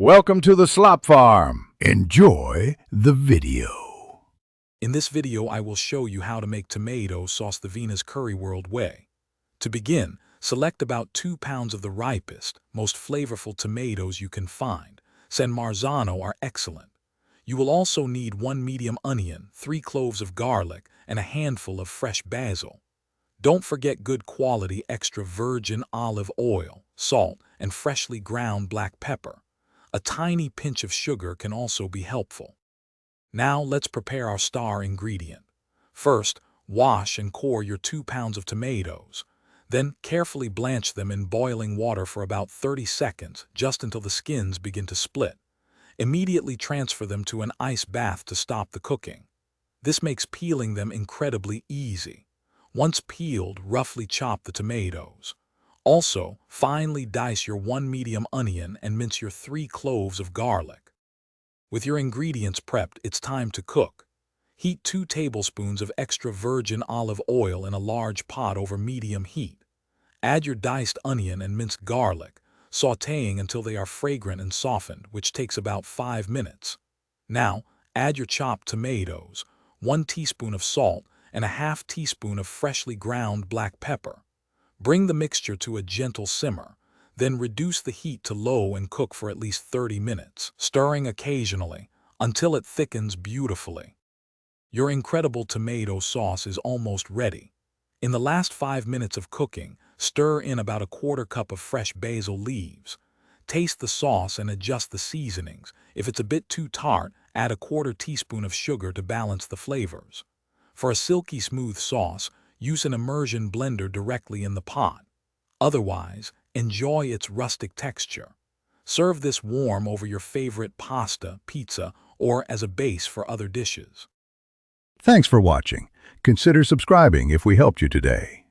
Welcome to the Slop Farm. Enjoy the video. In this video, I will show you how to make tomato sauce the Veena's Curryworld way. To begin, select about 2 pounds of the ripest, most flavorful tomatoes you can find. San Marzano are excellent. You will also need 1 medium onion, 3 cloves of garlic, and a handful of fresh basil. Don't forget good quality extra virgin olive oil, salt, and freshly ground black pepper. A tiny pinch of sugar can also be helpful. Now let's prepare our star ingredient. First, wash and core your 2 pounds of tomatoes. Then carefully blanch them in boiling water for about 30 seconds, just until the skins begin to split. Immediately transfer them to an ice bath to stop the cooking. This makes peeling them incredibly easy. Once peeled, roughly chop the tomatoes. Also, finely dice your 1 medium onion and mince your 3 cloves of garlic. With your ingredients prepped, it's time to cook. Heat 2 tablespoons of extra virgin olive oil in a large pot over medium heat. Add your diced onion and minced garlic, sautéing until they are fragrant and softened, which takes about 5 minutes. Now, add your chopped tomatoes, 1 teaspoon of salt, and a half teaspoon of freshly ground black pepper. Bring the mixture to a gentle simmer, then reduce the heat to low and cook for at least 30 minutes, stirring occasionally until it thickens beautifully. Your incredible tomato sauce is almost ready. In the last 5 minutes of cooking, stir in about a 1/4 cup of fresh basil leaves. Taste the sauce and adjust the seasonings. If it's a bit too tart, add a 1/4 teaspoon of sugar to balance the flavors. For a silky smooth sauce, use an immersion blender directly in the pot. Otherwise, enjoy its rustic texture. Serve this warm over your favorite pasta, pizza, or as a base for other dishes. Thanks for watching. Consider subscribing if we helped you today.